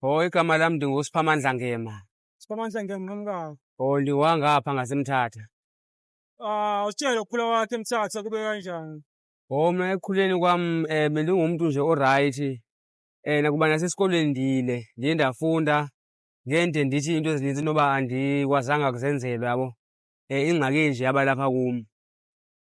Igama lami ndinguSiphamandla Ngema. Siphamandla ngemnqamkayo. Ndiwangapha ngaseMthatha. Usitshele ukukhula kwakhe eMthatha kube kanjani? Mina ekukhuleni kwami bendingumuntu nje o-right. Nakuba nasesikolweni ndiye ndafunda, ngente ndithi into ezininzi inoba andikwazanga kuzenzelwa yabo. Ingxaki nje yaba lapha kum.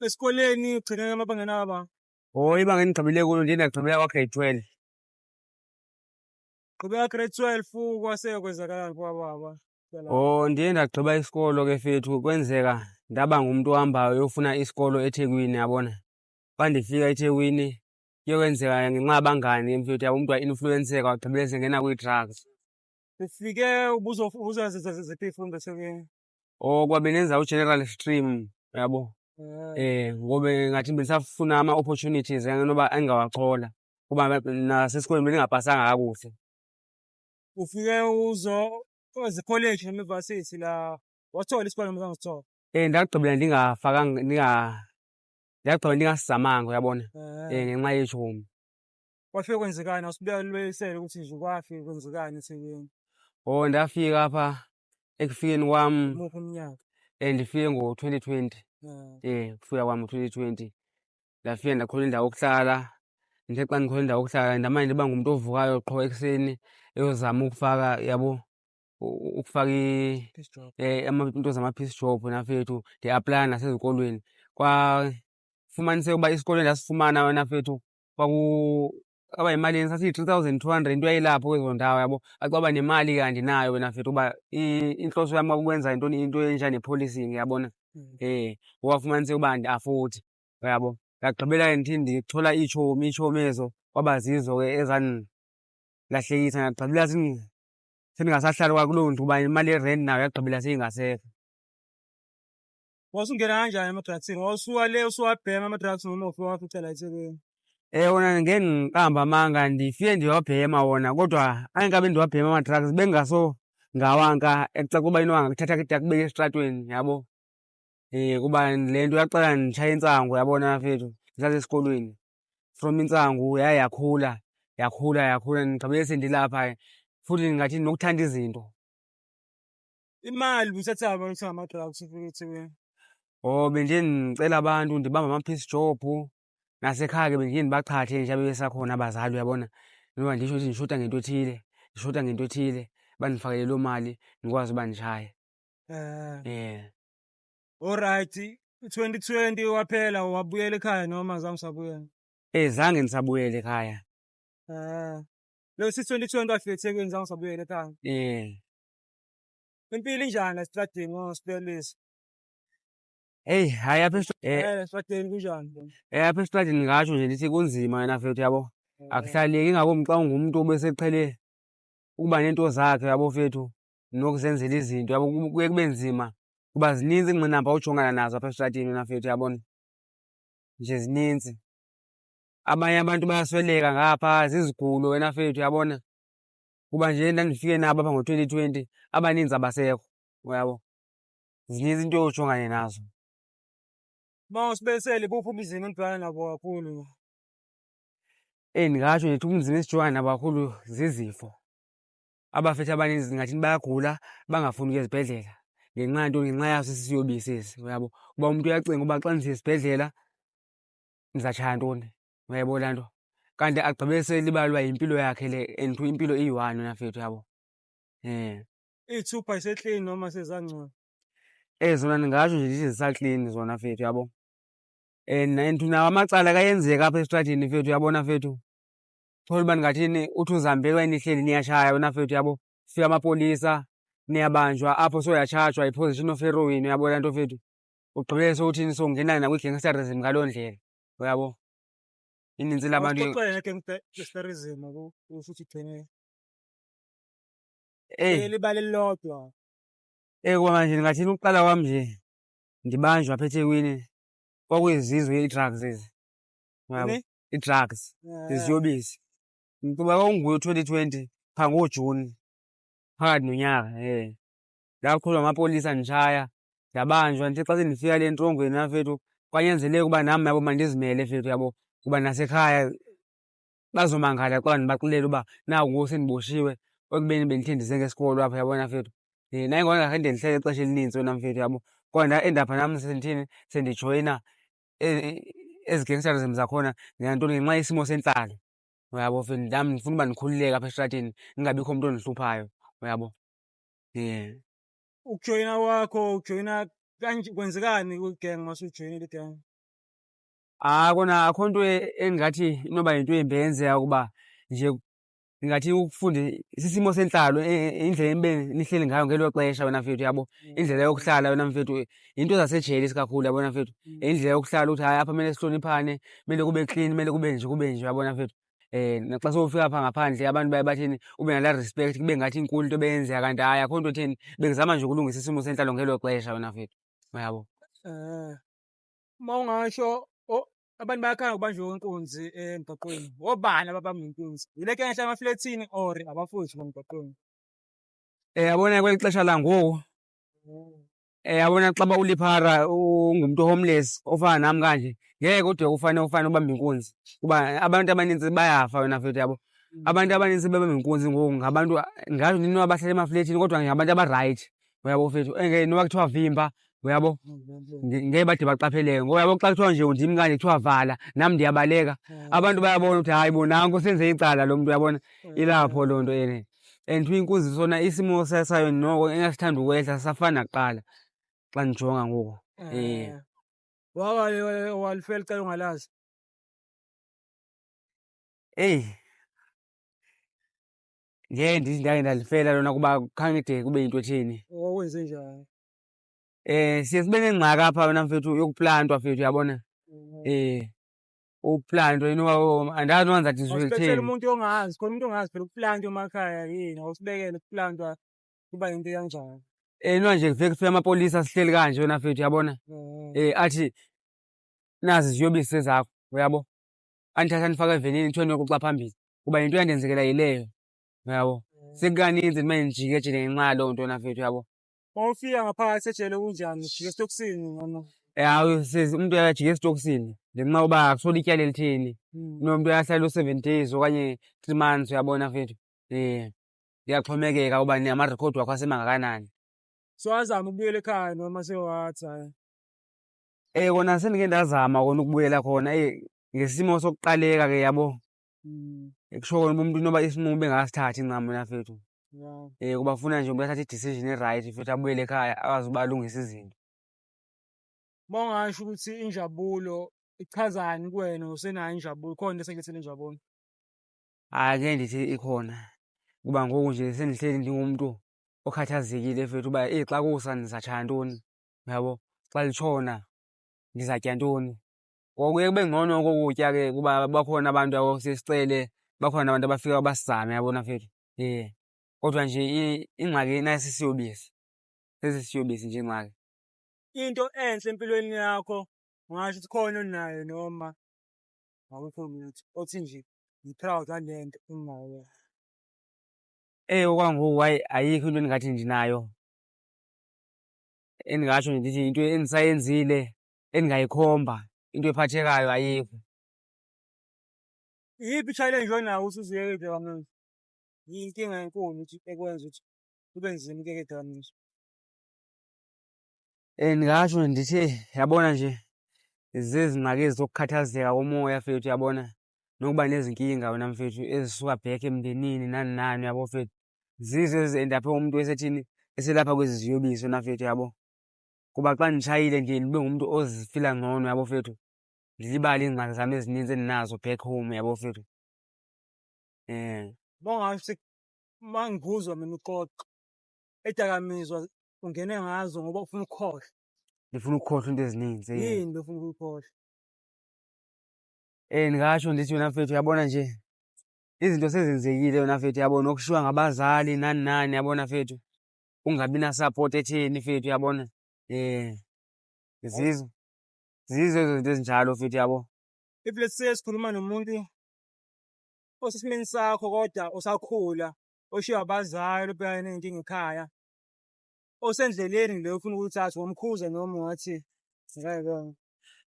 Esikoleni ugcine emabangeni aba? Ibanga endigqibele kulo ndiye ndagqibela kwa-grade 12. Gqibela grade 12 kwase kwenzakalani kwababa? Ndiye ndagqiba isikolo ke fethu, kwenzeka ndaba ngumntu ohambayo uyofuna isikolo eThekwini yabona. Xa ndifika eThekwini kuye kwenzeka ngenxa yabangani ke mfethu yabo, umntu wa-influwenseka wagqibela sengena kwii-drugs. Ufike ubuzozenza ziphi izifundo eThekwini? Kuba bendenza u-general stream yabo. Ngoba ngathi bendisafuna ama-opportunities enoba engawaxola kuba nasesikolweni bendingapasanga kakuhle. Ufike ezikholeji nemayunivasithi la, wathola isikole noma azange usithole? Ndagqibela ndagqibela ndingasizamanga uyabona. Ngenxa yetshomi. Kwafike kwenzekani? Awusibuyisele ukuthi nje kwafike kwenzekani eThekwini? Ndafika apha ekufikeni kwami. Muphi umnyaka? Ndifike ngo-2020. Ukufika kwami ngo-2020. Ndafika ndakhola indawo yokuhlala. Ndithe xa ndikhola indawo yokuhlala ndamane ndiba ngumntu ovukayo qho ekuseni eyozama ukufaka yabo, ukufaka into zama-piece job nafethu, ndiaplaya nasezikolweni. Kwafumaniseka uba isikolo endasifumana wena fethu kwaba yimalini, sasiyi-3,200 into eyayilapho kwezo ndawo yabo. Kwaba nemali ke andinayo wena fethu uba intloso yam kwakukwenza into enja ne-policing yabona. Kwafumaniseka uba andiafodi uyabo. Ndagqibela ndithi ndichola iitshomi ezo, kwaba zizo ke ezandilahlekisa. Ndagqibela sendingasahlali kwakuloo ndlu kuba imali yerenti nayo yagqibela seyingasekho. Wawusungena kanjani emadragsini? Wawusuka le usuwabhema ama-drugs noma ufike wafica la eThekwini? Wona ngeke ndiqamba amanga ndifike ndiwabhema wona, kodwa angekabe ndiwabhema ama-drugs bengasongawanga ekucaca uba inoba ngakuthatha ndakubeka esitratweni yabo. Kuba le nto yaqala nditshaya intsangu yabona fethu ndisasesikolweni. From intsangu yaye yakhula ndigqibele sendilapha futhi ndingathi ndinokuthanda izinto. Imali ubuyithatha phi uthenga ama-drugs ufika eThekwini? Bendiye ndicela abantu ndibambe ama-piece job. Nasekhaya ke bendiye ndibachathe nje abe besakhona abazali uyabona. Inoba nditsho ukuthi ndishota ngento ethile, bandifakele loo mali ndikwazi uba nditshaye. Alright, 2020 waphela wabuyela ekhaya noma azange usabuyela? Zange ndisabuyela ekhaya. Lo si-2020 wafika eThekwini zange usabuyela ekhaya? Impilo injani la esitradini ngoSiphelisa? Hayi apha esitradini kunjani? Apha esitradini ndingatsho nje ndithi kunzima wena fethu yabo. Akuhlaleki, ingakumbi xa ungumntu obeseqhele ukuba neento zakhe yabo fethu, nokuzenzela izinto yabo. Kuye kube nzima kuba zininzi iingqinamba ojongana nazo apha esitratini wena fethu yabona. Nje zininzi. Abanye abantu bayasweleka ngapha, zizigulo wena fethu yabona. Kuba nje ndandifike nabo apha ngo-2020 abaninzi abasekho uyabo. Zininzi iinto ojongane nazo. Mawusibuyisele ibuphi ubunzima enibhekana nabo kakhulu? Ndingatsho ndithi ubunzima esijongana nabo kakhulu zizifo. Abafethu abaninzi ndingathi bayagula bangafuni ukuya ezibhedlela. Ngenxa yantoni? Ngenxa yaso esi siyobisi esi uyabo. Kuba umntu uyacinga uba xa ndisiya esibhedlela ndizatshaya ntoni, uyayibona laa nto. Kanti agqibele selibala uba yimpilo yakhe le and impilo iyi-one wena fethu yabo. Iy'thupha ziseklini noma sezangcono? Zona ndingatsho nje ndithi zisaklini zona fethu yabo. And nawo amacala kayenzeka apha esitratini fethu yabona fethu. Uthole uba ndingathini, uthi uzihambele okanye nihleli niyatshaya wena fethu yabo. Kufika amapolisa niyabanjwa apho sowuyatshajwa yi-possession of heroin uyabo laa nto fethu. Ugqibele sowuthini, sowungena nakwi-gangsterism ngaloo ndlela uyabo. Inintsi labantu ngegangsterism futhi igcine libala elilodwa. Kuba manje ndingathini, ukuqala kwam nje ndibanjwa apha eThekwini kwakuyizizo ii-drugs ezi uyabo. Ii-drugs, iziyobisi. Kuba kwakunguye u-2020 phaa ngooJuni phakathi nonyaka. Ndaqhulwa ngamapolisa nditshaya, ndabanjwa. Ndithe xa sendifika le entrongweni yafethu kwanyanzeleka uba nam yabo mandizimele fethu yabo. Kuba nasekhaya bazomangala xa ndibaxelela uba naku ngoku sendiboshiwe. ekubeni bendithe ngesikolo apha uyabona mfethu. Nayingona ngakhe ndihlele ixesha elinintsi wena mfethu yabo. Kodwa nda-endapha nam sendithini sendijoyina ezi gangsterism zakhona ngantoni ngenxa yesimo sentlalo uyabo mfethu. Nam ndifuna uba ndikhululeke apha estrateni kungabikho mntu ondihluphayo uyabo. Ukujoyina kwakho ujoyina kwenzekani kwi-gang mase ujoyinile i-gang? Kona akho nto engathi inoba yinto embi eyenzeka ukuba nje ndingathi ukufunde sisimo sentlalo indlela enibe nihleli ngayo ngelo xesha wena mfethu uyabo. Indlela yokuhlala wena mfethu yinto zasejele isikakhulu yabona mfethu. Indlela yokuhlala ukuthi hayi apha kumele sihloniphane, kumele kube clean, kumele kube nje uyabona mfethu. Naxa sowufika phaa ngaphandle abantu baye bathini ube nalaa respect kube ngathi inkulu into ebeyenzeka kanti hayi akho nto etheni bengizama nje ukulungisa isimo sentlalo ngelo xesha wena mfethu uyabo. Uma ungasho abantu bayakhanga kubanjwe inkunzi emgaqweni. Obani ababamba inkunzi? Yile gang ehlala emaflethini or abafuthi bomgaqweni? Yabona kweli xesha langoku yabona xa uliphara ungumntu homeless ofana nam kanje ngeke ude ufane ubambe inkunzi kuba abantu abanintsi bayafa wena mfethu yabo. Abantu abanintsi bebamba inkunzi ngoku ngabantu ngatsho ndithi noba bahlala emaflethini kodwa ngabantu abarayithi uyabo mfethu. Noba kuthiwa vimba uyabo ngeke bade baqapheleke ngoba uyabo xa kuthiwa nje ndim kanje kuthiwa vala nam ndiyabaleka abantu bayabona ukuthi hayi bo nanku senze icala lo mntu uyabona. Ilapho loo nto ene and inkunzi sona isimo sayo noko engasithandi ukwehla sisafana nakuqala xa ndijonga ngoku. Walifela icala ungalazi? Ngeke ndithi ndake ndalifela lona kuba khange de kube yinto etheni. Wenze njani? Siye sibe nengxaki apha wena mfethu yokuplantwa mfethu uyabona. Uplantwa inoba andazi noba ndizathi ndisuke Awusibekisele kutheni. umuntu ongazi, khona umuntu ongazi phela ukuplantwa emakhaya yini, awusibekele ukuplantwa kuba yinto ekanjani? Inoba nje kuvele kufike amapolisa sihleli kanje wena mfethu uyabona. Athi nazi iziyobisi ezakho uyabo. Andithathe andifake evenini kuthiwe niyokuxa phambili kuba yinto eyandenzekela yileyo uyabo. Sekukaninzi ndibe ndijikejile ngenxa yaloo nto wena mfethu uyabo. Uma ufika ngaphakathi ejele kunjani? Ujika esitokisini noma? Hayi umntu uyajika esitokisini ngenxa yoba akusolo ityala elitheni. Unomntu uyahlala u-7 days okanye 3 months uyabona mfethu. Kuyaxhomekeka uba amarekhodi wakho asemangakanani. So wazama ukubuyela ekhaya noma sewathi hayi? Kona sendike ndazama kona ukubuyela khona ngesimo sokuqaleka ke yabo. Kusho kona uba umntu inoba isinqumo bengasithathi ncam wena mfethu. Kuba funa nje umntu athathe i-decision erayithi futhi abuyele ekhaya akwazi uba alungise izinto. Uma ungasho ukuthi injabulo ichazani kuwena, usenayo injabulo, khona into esekulethela injabulo? Ngeke ndithi ikhona kuba ngoku nje sendihleli ndingumntu okhathazekile mfethu uba xa kusa ndizatshaya ntoni uyabo, xa litshona ndizatya ntoni. Ngoku kuye kube ngcono oku kutya ke kuba bakhona abantu yabo siye sicele, bakhona abantu abafika basizame uyabona mfethu. Kodwa nje ingxaki inasi isiyobisi, sesi siyobisi nje ingxaki. Into enhle empilweni yakho ungasho ukuthi khona onayo noma awukho lutho othi nje ngi-proud ngale nto enginayo? Okwangoku hayi ayikho into endingathi ndinayo endingatsho nje ndithi into endisayenzile endingayikhomba, into ephathekayo ayikho. Iyiphi i-challenge onayo ukuthi uziyeke iy'dakamizwa? Yinkinga enkulu ukuthi ekwenza ukuthi kube nzima ukuyeka iy'dakamizwa? Ndingatsho ndithi yabona nje zezi ngxaki ezi zokukhathazeka komoya mfethu uyabona, nokuba nezinkinga wena mfethu ezisuka back emndenini nani nani uyabo mfethu. Zizo eziendaphe umntu esethini eselapha kwezi ziyobisi wena mfethu uyabo. Kuba xa nditshayile ndiye ndibe ngumntu ozifila ngcono uyabo mfethu, ndilibale iingxaki zam ezininzi endinazo back home uyabo mfethu. Uma ungasho uma ngibuzwa mina uqoqo, iy'dakamizwa ungene ngazo ngoba ufuna ukukhohlwa? Ndifuna ukukhohlwa iinto ezininzi. Yini le ofuna ukuyikhohlwa? Ndingatsho ndithi wena mfethu uyabona nje izinto sezenzekile wena mfethu uyabona, nokushiywa ngabazali nani nani uyabona mfethu, ungabi na-support etheni mfethu uyabona. Zizo ezo zinto ezinjalo mfethu uyabo. If let's say sikhuluma nomuntu osesimeni sakho kodwa usakhula, oshiywa abazali, obhekane ney'nkinga ekhaya, osendleleni le ofuna ukuyithatha, wamkhuza noma ungathi ngeke?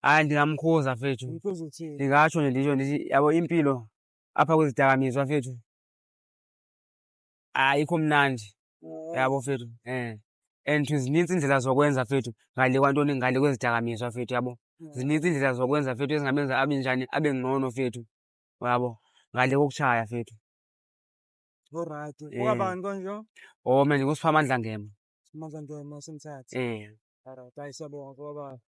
Hayi ndingamkhuza mfethu. Umkhuza uthini? Ndingatsho nje nditsho ndithi yabo impilo apha kwezi dakamizwa mfethu ayikho mnandi. Yabo mfethu, and zinintsi iindlela zokwenza mfethu ngale kwantoni, ngale kwezidakamizwa mfethu, yabo. Zinintsi iindlela zokwenza mfethu ezingamenza abe njani, abe ngcono mfethu, yabo, ngale kokutshaya mfethu. Alright. Ungabani konje? Oh man, nguSiphamandla Ngema. Amazangema waseMthatha. Alright, hayi siyabonga ngoba.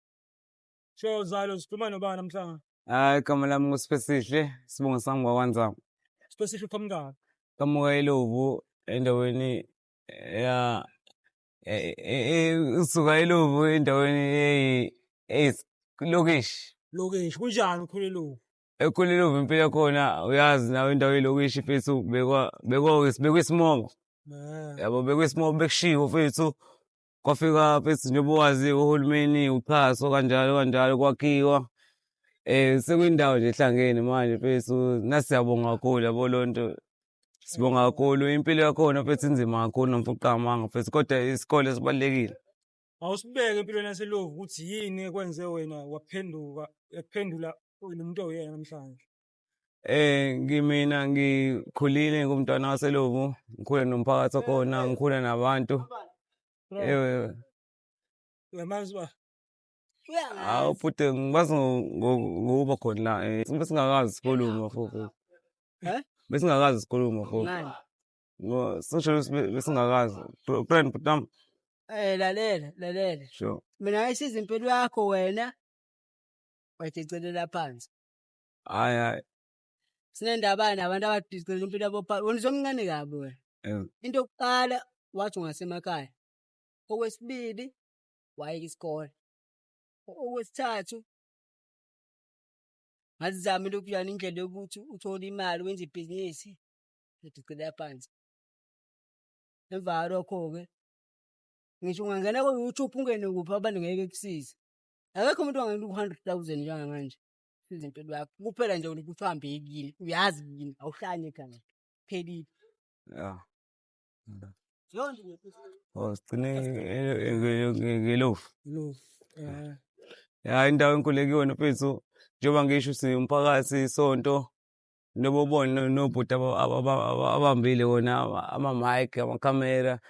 Sho Zalo, sikhuluma nobani namhlanje? Hayi, igama lami nguSiphesihle, sibongo sami ngwakwanzama. Specific from Kamuka eLovu endaweni usuka eLovu endaweni lokishi. Lokishi, kunjani ukhule lo? Ekhule eLovu impilo yakhona uyazi nawe indawo yelokishi fethu bekwisimoko. Yabo bekwisimoko bekushiwo fethu. Kwafika fethu njengoba wazi uhulumeni uxhaso kanjalo kwakhiwa. Sekuyindawo nje ehlangene manje fethu nasiyabonga kakhulu yabo lonto. Sibonga kakhulu impilo yakhona fethu inzima kakhulu nomfuqamanga fethu kodwa isikole sibalekile. Awusibeke empilweni yaseLovu ukuthi yini ekwenze wena yakuphendula umuntu oyena namhlanje. Ngimina ngikhulile ngumntwana waseLovu, ngikhule nomphakathi wakhona, ngikhule nabantu. Uyamazi ba? Hawu futhi ngibazi ngokuba khona la besingakazi sikhuluma futhi. Besingakazi sikhuluma futhi. Sisho besingakazi. Friend Putam. Lalela. Sure. Mina ngayisiza impilo yakho wena wayicelela phansi. Hayi. Sinendaba nabantu abadicelela impilo yabo phansi. Wena uzomncane kabi wena. Into yokuqala wathi ungasemakhaya. Okwesibili wayeka isikole. Okwesithathu ngazizama lokuyana indlela yokuthi uthole imali wenze ibhizinisi udicela phansi. Emva lokho-ke ngisho ungangena ku-YouTube ungene kuphi abantu ngeke kusize. Akekho umuntu ongakunika 100,000 njengamanje. Siza impilo yakho. Kuphela nje ukuthi uhambe yini. Uyazi yini awuhlanye ekhaya. Phelile. Yeah. Yonke Oh, sigcine ngeLovu. Lo. Ya indawo enkulu kuyona mfethu njengoba ngisho simphakathi isonto njengoba ubona nobhuti abambile wona ama-mic amakhamera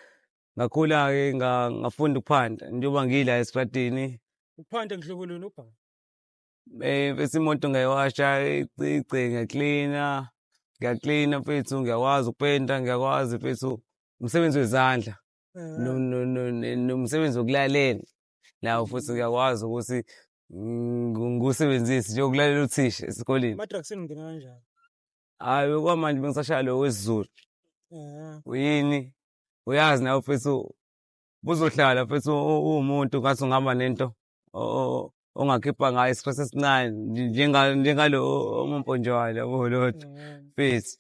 ngakhula-ke ngafunda ukuphanda njengoba ngila esitradini. Uphande ngihlobolweni ubha. Bese imoto ngayiwasha ice ngiyaklina mfethu, ngiyakwazi ukupenda, ngiyakwazi mfethu umsebenzi wezandla nomsebenzi wokulalela nawo futhi ngiyakwazi ukuthi ngiwusebenzise njengokulalela uthisha esikoleni. Ama-drugs ngingena kanjani? Hayi kwamanje bengisashaya lo wesiZulu. Uyini uyazi nawe mfethu buzohlala mfethu umuntu ngathi ungaba nento ongakhipha ngayo isikhathi esincane njengalo omamponjwana yabo lodwa mfethu.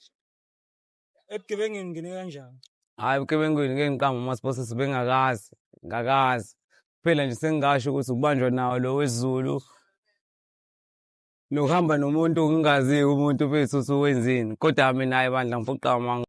Ebugebengeni ngingene kanjani? Hayi ubugebengweni ngeke ngiqamba ama-sponsors ngakazi. Kuphela nje sengingasho ukuthi ukubanjwa nawo lo wesiZulu nokuhamba nomuntu ongingaziyo umuntu mfethu uthi wenzeni kodwa mina hayi bandla ngifuqa amanga.